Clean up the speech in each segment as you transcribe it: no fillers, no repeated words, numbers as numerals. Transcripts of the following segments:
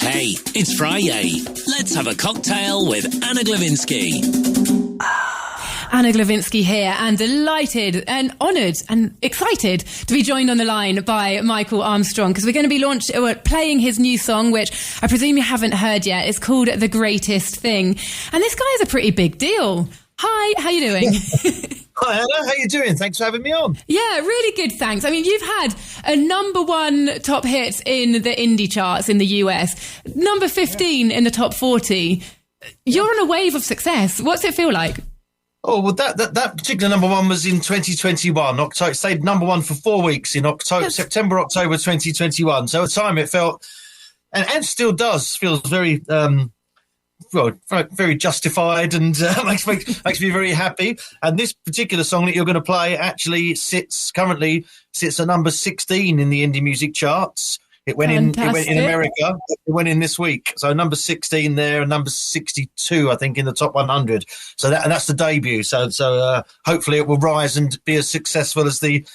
Hey, it's Friday. Let's have a cocktail with Anna Glowinski. Anna Glowinski here, and delighted and honoured and excited to be joined on the line by Michael Armstrong, because we're going to be playing his new song, which I presume you haven't heard yet. It's called The Greatest Thing. And this guy is a pretty big deal. Hi, how you doing? Hi, Anna. How you doing? Thanks for having me on. Yeah, really good, thanks. I mean, you've had a number one top hit in the indie charts in the US, number 15 in the top 40. You're on a wave of success. What's it feel like? Oh, well, that particular number one was in 2021. October, stayed number one for 4 weeks in September, October 2021. So at the time it felt, and still does, feels very... very justified, and makes me very happy. And this particular song that you're going to play actually currently sits at number 16 in the indie music charts. It went in America. It went in this week. So number 16 there, and number 62, I think, in the top 100. So that's the debut. So hopefully it will rise and be as successful as the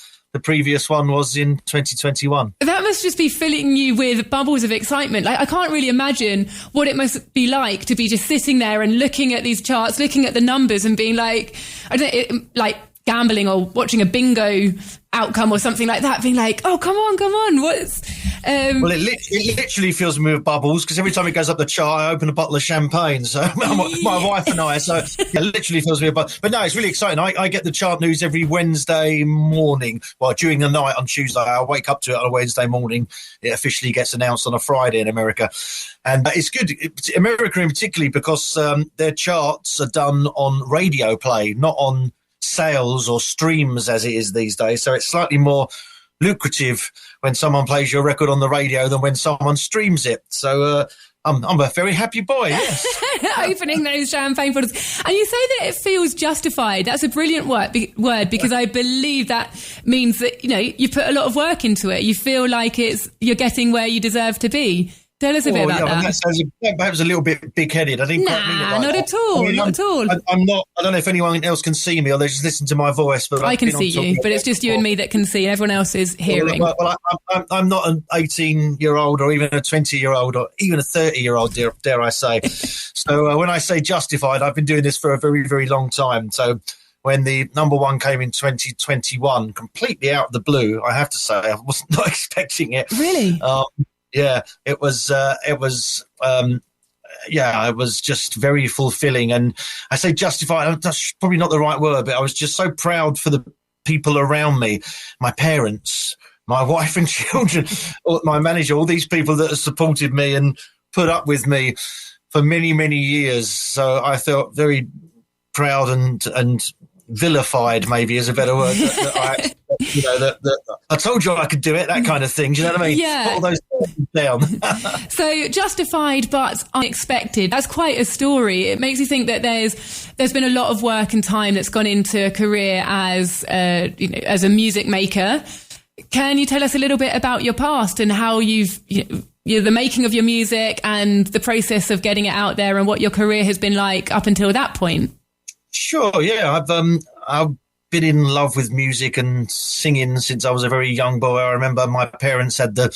previous one was in 2021. That must just be filling you with bubbles of excitement. Like, I can't really imagine what it must be like to be just sitting there and looking at these charts, looking at the numbers and being like, I don't know, like gambling or watching a bingo outcome or something like that, being like, oh, come on, what's... Well, it literally fills me with bubbles, because every time it goes up the chart, I open a bottle of champagne. So my wife and I, so it literally fills me with bubbles. But no, it's really exciting. I get the chart news every Wednesday morning. Well, during the night on Tuesday, I wake up to it on a Wednesday morning. It officially gets announced on a Friday in America. And it's good, America in particular, because their charts are done on radio play, not on sales or streams as it is these days. So it's slightly more lucrative when someone plays your record on the radio than when someone streams it. So I'm a very happy boy, yes. Opening those champagne bottles. And you say that it feels justified. That's a brilliant word, because I believe that means that, you put a lot of work into it. You feel like you're getting where you deserve to be. Tell us a bit about that. That sounds perhaps a little bit big-headed. I didn't quite mean it like not that. At all. Not at all. I'm not. I don't know if anyone else can see me or they just listen to my voice. But I can see you, but it's just you and me that can see, and everyone else is hearing. Well, I'm not an 18-year-old or even a 20-year-old or even a 30-year-old, dare I say. So when I say justified, I've been doing this for a very, very long time. So when the number one came in 2021, completely out of the blue, I have to say, I was not expecting it. Really? Yeah, it was just very fulfilling. And I say justified, that's probably not the right word, but I was just so proud for the people around me, my parents, my wife and children, my manager, all these people that have supported me and put up with me for many, many years. So I felt very proud and vilified, maybe is a better word, that I told you I could do it, that kind of thing. Do you know what I mean? Yeah. Put all those things down. So justified but unexpected. That's quite a story. It makes you think that there's been a lot of work and time that's gone into a career as a music maker. Can you tell us a little bit about your past and how the making of your music and the process of getting it out there and what your career has been like up until that point? Sure, yeah. I've been in love with music and singing since I was a very young boy. I remember my parents had the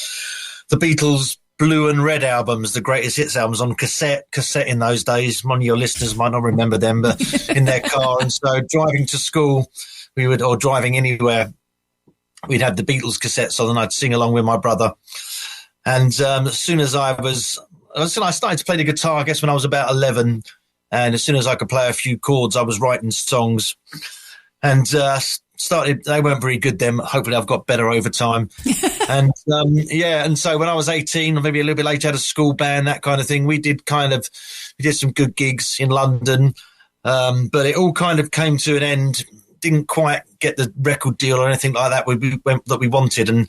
Beatles' Blue and Red albums, the greatest hits albums, on cassette in those days. One of your listeners might not remember them, but in their car. And so driving to school, or driving anywhere, we'd have the Beatles cassettes on and I'd sing along with my brother. And as soon as I started to play the guitar, I guess when I was about 11, and as soon as I could play a few chords, I was writing songs. And they weren't very good then. Hopefully I've got better over time. And and so when I was 18, or maybe a little bit later, had a school band, that kind of thing. We did some good gigs in London, but it all kind of came to an end. Didn't quite get the record deal or anything like that that we wanted. And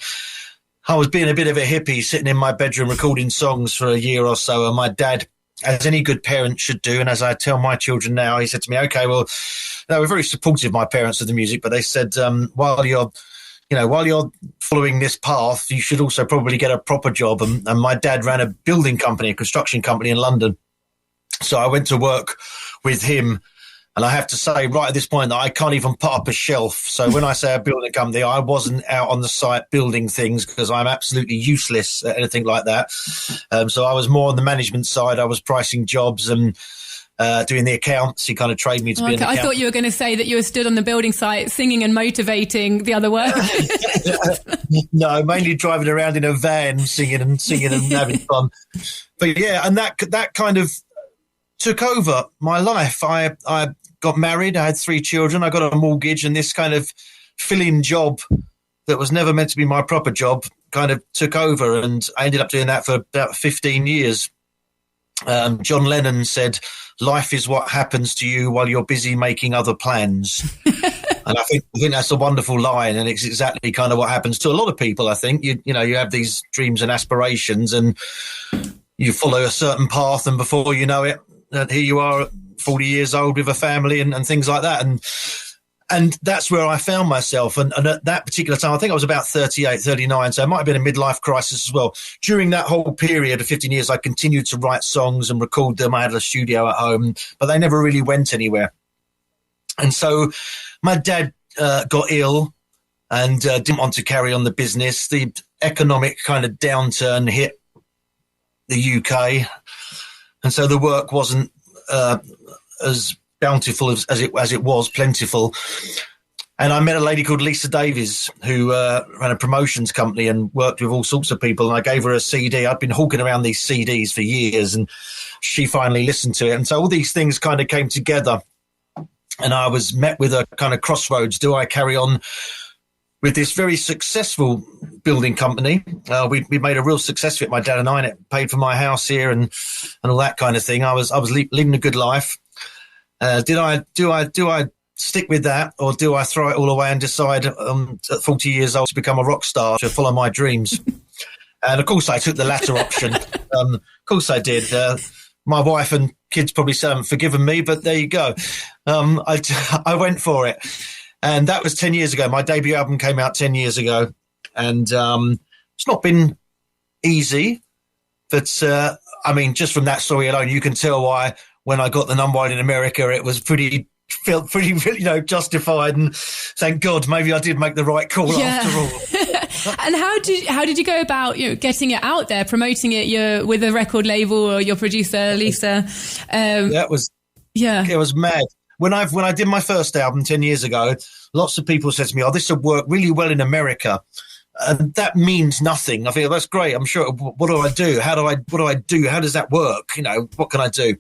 I was being a bit of a hippie, sitting in my bedroom recording songs for a year or so. And my dad, as any good parent should do, and as I tell my children now, he said to me, okay, well, they were very supportive, my parents, of the music, but they said, while you're following this path, you should also probably get a proper job. And my dad ran a building company, a construction company in London. So I went to work with him And I have to say right at this point that I can't even put up a shelf. So when I say a building company, I wasn't out on the site building things because I'm absolutely useless at anything like that. So I was more on the management side. I was pricing jobs and doing the accounts. He kind of trained me to be an accountant. I thought you were going to say that you were stood on the building site singing and motivating the other workers. No, mainly driving around in a van singing and having fun. But yeah, and that kind of took over my life. I got married. I had 3 children. I got a mortgage, and this kind of fill-in job that was never meant to be my proper job kind of took over, and I ended up doing that for about 15 years. John Lennon said, "Life is what happens to you while you're busy making other plans." And I think that's a wonderful line, and it's exactly kind of what happens to a lot of people. I think you have these dreams and aspirations, and you follow a certain path, and before you know it, here you are, 40 years old with a family and things like that. And that's where I found myself. And at that particular time, I think I was about 38, 39, so it might have been a midlife crisis as well. During that whole period of 15 years, I continued to write songs and record them. I had a studio at home, but they never really went anywhere. And so my dad got ill and didn't want to carry on the business. The economic kind of downturn hit the UK, and so the work wasn't as bountiful as it was plentiful. And I met a lady called Lisa Davies who ran a promotions company and worked with all sorts of people. And I gave her a CD. I'd been hawking around these CDs for years, and she finally listened to it. And so all these things kind of came together, and I was met with a kind of crossroads. Do I carry on with this very successful building company? We made a real success of it, my dad and I, and it paid for my house here and all that kind of thing. I was living a good life. Do I stick with that, or do I throw it all away and decide at 40 years old to become a rock star, to follow my dreams? And of course I took the latter option. Of course I did. My wife and kids probably still haven't forgiven me, but there you go. I went for it. And that was 10 years ago. My debut album came out 10 years ago. And it's not been easy. But, I mean, just from that story alone, you can tell why when I got the number 1 in America, it was felt pretty, justified. And thank God, maybe I did make the right call after all. And how did you go about getting it out there, promoting it with a record label or your producer, Lisa? It was mad. When I did my first album 10 years ago, lots of people said to me, "Oh, this would work really well in America." And that means nothing. I think, that's great. I'm sure. What do I do? What do I do? How does that work? What can I do?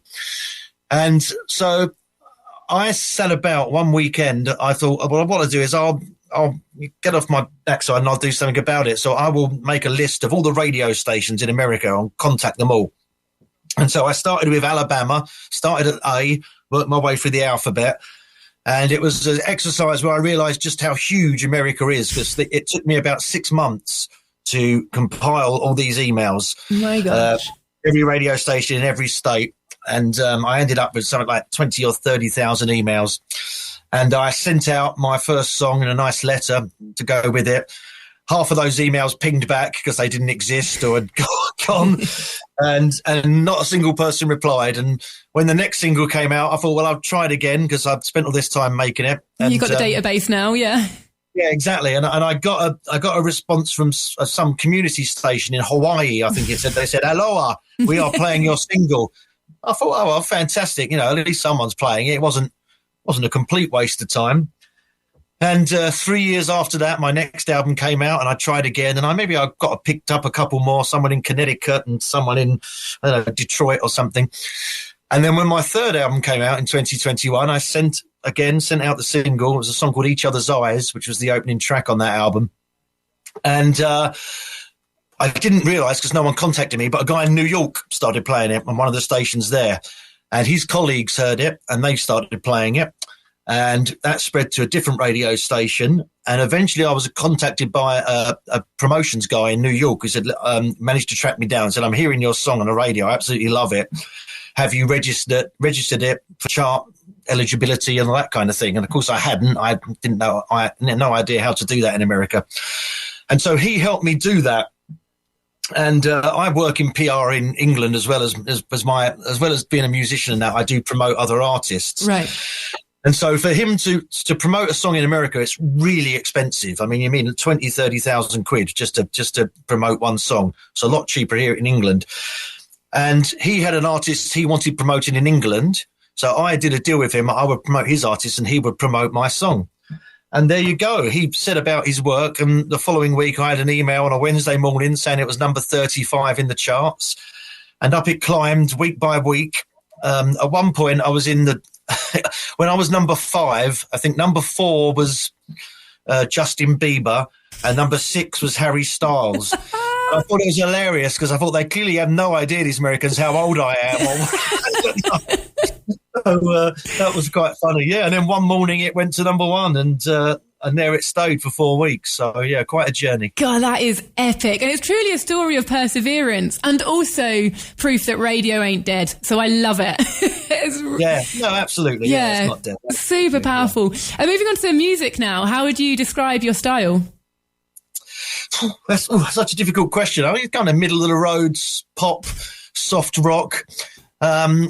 And so I sat about one weekend. I thought, what I want to do is I'll get off my backside and I'll do something about it. So I will make a list of all the radio stations in America and contact them all. And so I started with Alabama, started at A, worked my way through the alphabet. And it was an exercise where I realized just how huge America is, because it took me about 6 months to compile all these emails. My gosh. Every radio station in every state. And I ended up with something like 20 or 30,000 emails. And I sent out my first song in a nice letter to go with it. Half of those emails pinged back because they didn't exist or had gone, and not a single person replied. And when the next single came out, I thought, well, I'll try it again because I've spent all this time making it. And you got the database now, yeah. Yeah, exactly. And I got a response from some community station in Hawaii. I think it said, they said, "Aloha, we are playing your single." I thought, oh, well, fantastic. At least someone's playing it. It wasn't a complete waste of time. And 3 years after that, my next album came out, and I tried again. And I got picked up a couple more, someone in Connecticut and someone in Detroit or something. And then when my third album came out in 2021, I sent out the single. It was a song called Each Other's Eyes, which was the opening track on that album. And I didn't realise, because no one contacted me, but a guy in New York started playing it on one of the stations there. And his colleagues heard it, and they started playing it. And that spread to a different radio station. And eventually I was contacted by a promotions guy in New York who said, managed to track me down and said, "I'm hearing your song on the radio. I absolutely love it. Have you registered it for chart eligibility and all that kind of thing?" And of course I hadn't. I had no idea how to do that in America. And so he helped me do that. And I work in PR in England as well as being a musician, and that I do promote other artists. Right. And so for him to promote a song in America, it's really expensive. I mean, you mean 20, 30,000 quid just to promote one song. It's a lot cheaper here in England. And he had an artist he wanted promoting in England. So I did a deal with him. I would promote his artist and he would promote my song. And there you go. He said about his work. And the following week, I had an email on a Wednesday morning saying it was number 35 in the charts. And up it climbed week by week. At one point, I was in the... when I was number 5, I think number 4 was Justin Bieber and number 6 was Harry Styles. I thought it was hilarious because I thought they clearly have no idea, these Americans, how old I am. So that was quite funny, yeah. And then one morning it went to number 1 and there it stayed for 4 weeks. So, yeah, quite a journey. God, that is epic. And it's truly a story of perseverance and also proof that radio ain't dead. So I love it. Yeah, no, absolutely. Yeah, it's not dead. Super powerful. And moving on to music now, how would you describe your style? That's such a difficult question. I mean, it's kind of middle of the road, pop, soft rock. I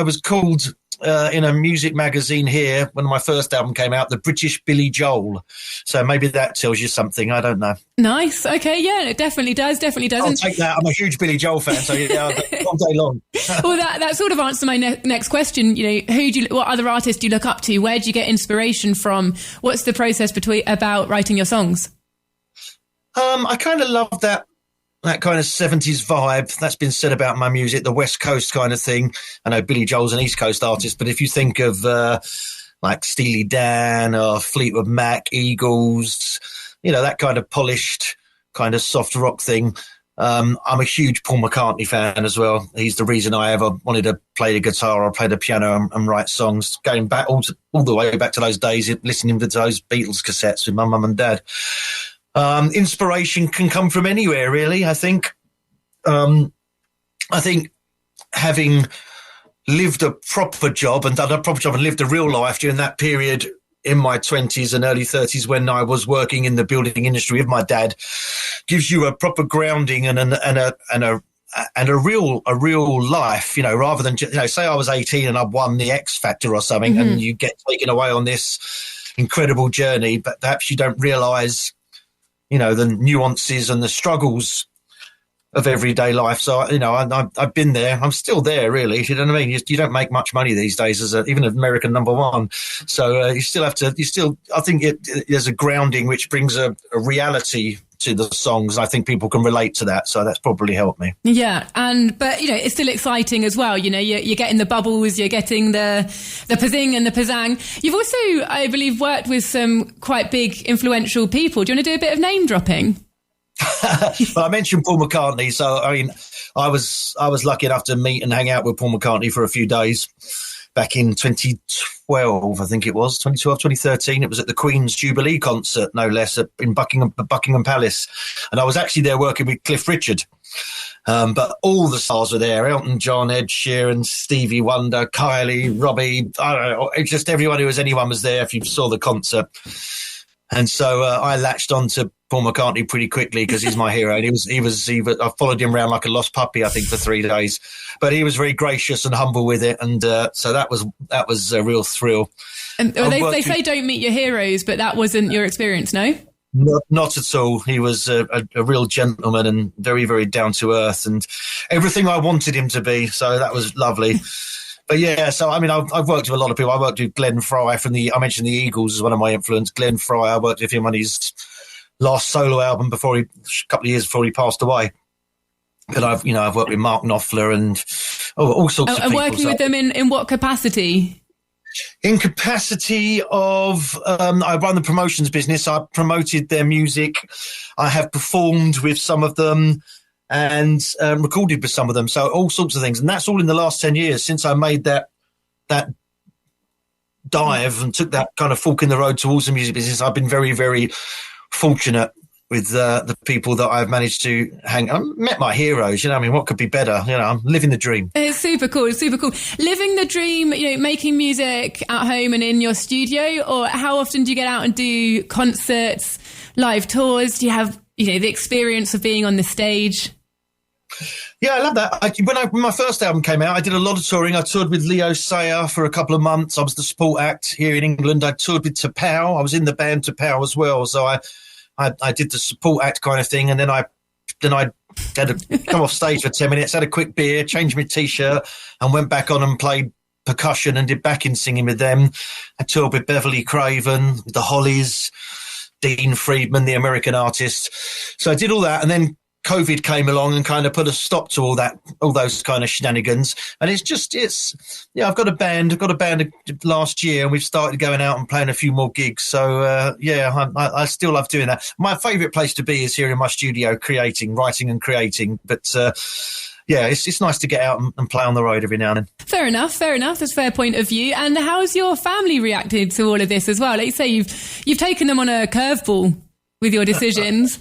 was called in a music magazine here when my first album came out, the British Billy Joel. So maybe that tells you something. I don't know. Nice. Okay. Yeah, it definitely does. Definitely does. I'll take that. I'm a huge Billy Joel fan. So yeah, all day long. Well, that sort of answers my next question. You know, what other artists do you look up to? Where do you get inspiration from? What's the process about writing your songs? I kind of love that kind of 70s vibe. That's been said about my music, the West Coast kind of thing. I know Billy Joel's an East Coast artist, but if you think of like Steely Dan or Fleetwood Mac, Eagles, you know, that kind of polished, kind of soft rock thing. I'm a huge Paul McCartney fan as well. He's the reason I ever wanted to play the guitar or play the piano and write songs, going back all the way back to those days, listening to those Beatles cassettes with my mum and dad. Inspiration can come from anywhere, really. I think having lived a proper job and done a proper job and lived a real life during that period in my 20s and early 30s when I was working in the building industry with my dad gives you a proper grounding and a real life, you know, rather than, you know, say I was 18 and I'd won the X Factor or something, and you get taken away on this incredible journey, but perhaps you don't realise, you know, the nuances and the struggles of everyday life. So, you know, I've been there. I'm still there, really. You know what I mean? You don't make much money these days as even an American number 1. So you still have to, I think there's a grounding which brings a reality to the songs. I think people can relate to that. So that's probably helped me. Yeah. But, you know, it's still exciting as well. You know, you're getting the bubbles, you're getting the pizzing and the pizzang. You've also, I believe, worked with some quite big influential people. Do you want to do a bit of name dropping? Well, I mentioned Paul McCartney. So, I mean, I was lucky enough to meet and hang out with Paul McCartney for a few days back in 2012, I think it was, 2013. It was at the Queen's Jubilee concert, no less, in Buckingham Palace. And I was actually there working with Cliff Richard. But all the stars were there: Elton John, Ed Sheeran, Stevie Wonder, Kylie, Robbie. I don't know, just everyone who was anyone was there if you saw the concert. And so I latched on to Paul McCartney pretty quickly because he's my hero. And he was I followed him around like a lost puppy, I think, for 3 days. But he was very gracious and humble with it. And so that was a real thrill. And they say don't meet your heroes, but that wasn't your experience, no? Not at all. He was a real gentleman and very, very down to earth and everything I wanted him to be. So that was lovely. But yeah, so I mean, I've worked with a lot of people. I worked with Glenn Fry I mentioned the Eagles as one of my influence. Glenn Fry, I worked with him on his last solo album a couple of years before he passed away. But I've worked with Mark Knopfler and all sorts of people. And working with them in what capacity? In capacity of, I run the promotions business. I promoted their music. I have performed with some of them and recorded with some of them. So all sorts of things. And that's all in the last 10 years since I made that dive and took that kind of fork in the road towards the music business. I've been very, very fortunate with the people that I've managed to I met my heroes, you know. I mean, what could be better? You know, I'm living the dream. It's super cool. It's super cool. Living the dream, you know, making music at home and in your studio, or how often do you get out and do concerts, live tours? Do you have, you know, the experience of being on the stage? Yeah, I love that. When my first album came out, I did a lot of touring. I toured with Leo Sayer for a couple of months. I was the support act here in England. I toured with Tapao. I was in the band Tapao as well. So I did the support act kind of thing. And then I had to come off stage for 10 minutes, had a quick beer, changed my T-shirt and went back on and played percussion and did backing singing with them. I toured with Beverly Craven, the Hollies, Dean Friedman, the American artist. So I did all that, and then COVID came along and kind of put a stop to all those kind of shenanigans. And I've got a band last year, and we've started going out and playing a few more gigs. So I still love doing that. My favourite place to be is here in my studio, writing and creating. But it's nice to get out and play on the road every now and then. Fair enough. That's a fair point of view. And how's your family reacted to all of this as well? Like you say, you've taken them on a curveball with your decisions.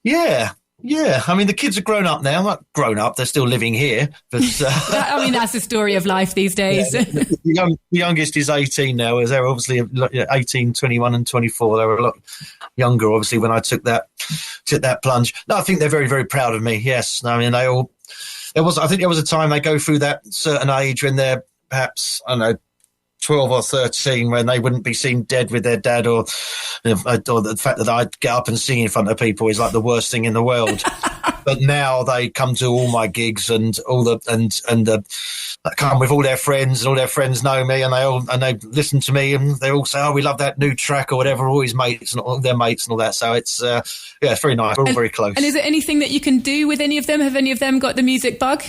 Yeah. I mean, the kids are grown up now. Not grown up; they're still living here. But I mean, that's the story of life these days. Yeah, the youngest is 18 now. As they're obviously 18, 21, and 24. They were a lot younger, obviously, when I took that plunge. No, I think they're very, very proud of me. Yes, I mean, I think there was a time they go through that certain age when they're perhaps, I don't know, 12 or 13, when they wouldn't be seen dead with their dad, or the fact that I'd get up and sing in front of people is like the worst thing in the world. But now they come to all my gigs and come with all their friends, and all their friends know me, and they listen to me, and they all say, "Oh, we love that new track," or whatever. All his mates and all their mates and all that. So it's it's very nice. We're all very close. And is there anything that you can do with any of them? Have any of them got the music bug?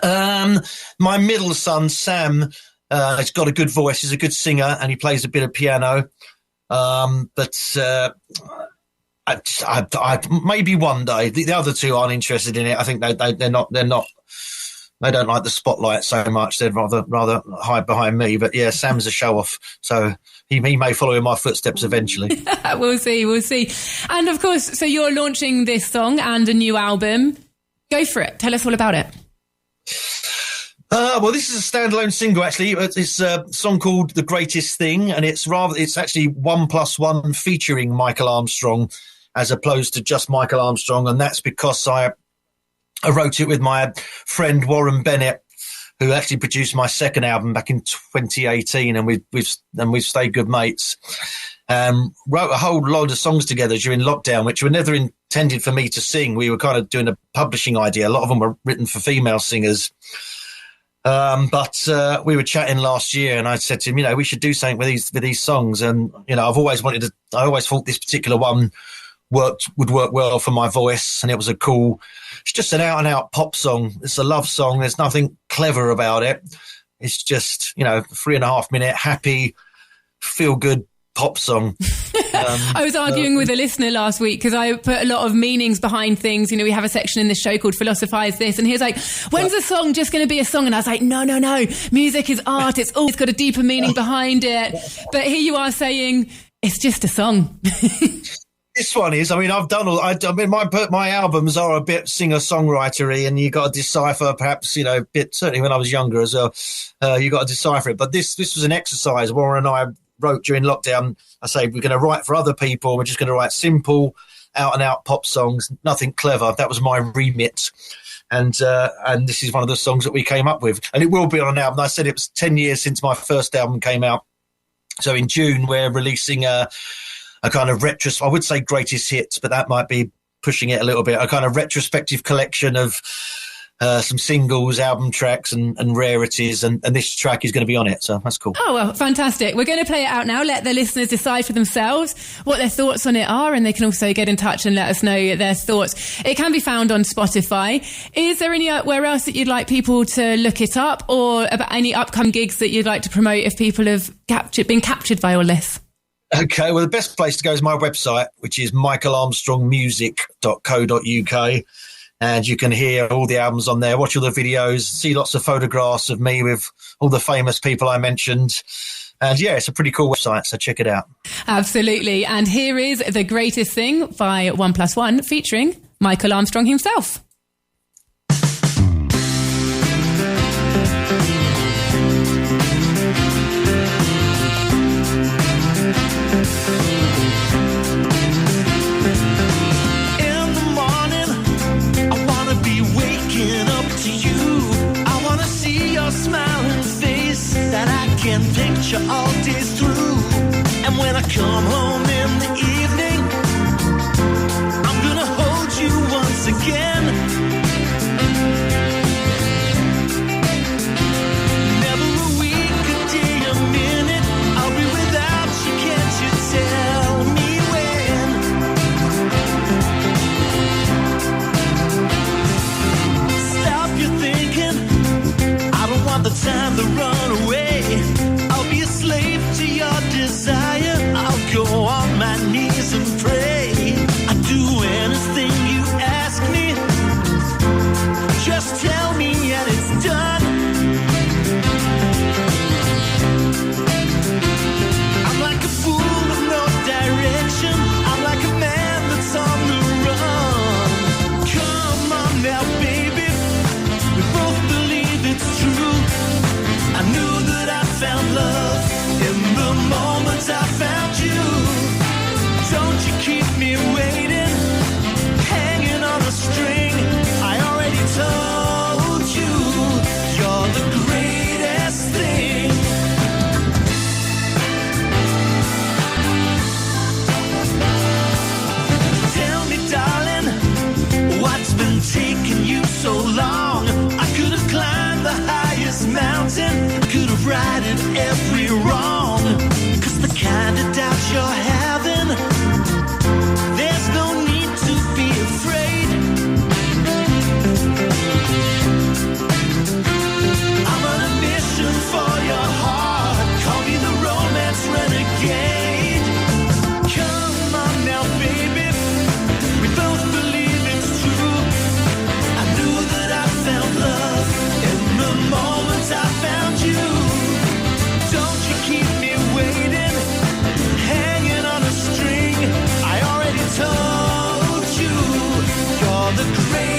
My middle son Sam has got a good voice. He's a good singer, and he plays a bit of piano. But I maybe one day. The other two aren't interested in it. I think they're not. They don't like the spotlight so much. They'd rather hide behind me. But yeah, Sam's a show off, so he may follow in my footsteps eventually. We'll see. And of course, so you're launching this song and a new album. Go for it. Tell us all about it. Well, this is a standalone single, actually. It's a song called The Greatest Thing, and it's actually 1+1 featuring Michael Armstrong, as opposed to just Michael Armstrong. And that's because I wrote it with my friend Warren Bennett, who actually produced my second album back in 2018, and we've stayed good mates. Wrote a whole load of songs together during lockdown, which were never intended for me to sing. We were kind of doing a publishing idea. A lot of them were written for female singers. But we were chatting last year, and I said to him, we should do something with these songs. And, I always thought this particular one would work well for my voice. And it's just an out and out pop song. It's a love song. There's nothing clever about it. It's just, 3.5 minute happy, feel good pop song. I was arguing with a listener last week because I put a lot of meanings behind things. We have a section in this show called Philosophize This, and he was like, when's a song just going to be a song? And I was like, no. Music is art. It's always got a deeper meaning behind it. But here you are saying it's just a song. This one is, I've done my albums are a bit singer-songwritery, and you got to decipher perhaps, certainly when I was younger as well, you got to decipher it. But this was an exercise Warren and I wrote during lockdown. I say, we're going to write for other people. We're just going to write simple, out-and-out pop songs, nothing clever. That was my remit. And this is one of the songs that we came up with. And it will be on an album. I said it was 10 years since my first album came out. So in June, we're releasing a kind of I would say greatest hits, but that might be pushing it a little bit. A kind of retrospective collection of some singles, album tracks and rarities, and this track is going to be on it, so that's cool. Oh, well, fantastic. We're going to play it out now, let the listeners decide for themselves what their thoughts on it are, and they can also get in touch and let us know their thoughts. It can be found on Spotify. Is there anywhere else that you'd like people to look it up, or about any upcoming gigs that you'd like to promote if people have been captured by all this? Okay, well, the best place to go is my website, which is michaelarmstrongmusic.co.uk. And you can hear all the albums on there, watch all the videos, see lots of photographs of me with all the famous people I mentioned. And yeah, it's a pretty cool website, so check it out. Absolutely. And here is The Greatest Thing by 1+1 featuring Michael Armstrong himself. In the morning, you all day through. And when I come home in the evening, I'm gonna hold you once again. Never a week, a day, a minute, I'll be without you, can't you tell me when? Stop your thinking, I don't want the time to run away. I'll be a slave to your desire, I'll go on my knees and pray. I'd do anything you ask me, just tell me and it's done. I'm like a fool with no direction, I'm like a man that's on the run. Come on now baby, we both believe it's true. I knew that I found love in the moment I found you. Don't you keep me waiting, hanging on a string. I already told you, you're the greatest thing. Tell me darling, what's been taking you so long? I could have climbed the highest mountain, could have righted every wrong. Cause the kind of doubt you're having, there's no need to be afraid. I'm on a mission for your heart, call me the romance renegade. Come on now baby, we both believe it's true. I knew that I found love in the moment I found you. Don't you keep me waiting, hanging on a string. I already told you, you're the greatest.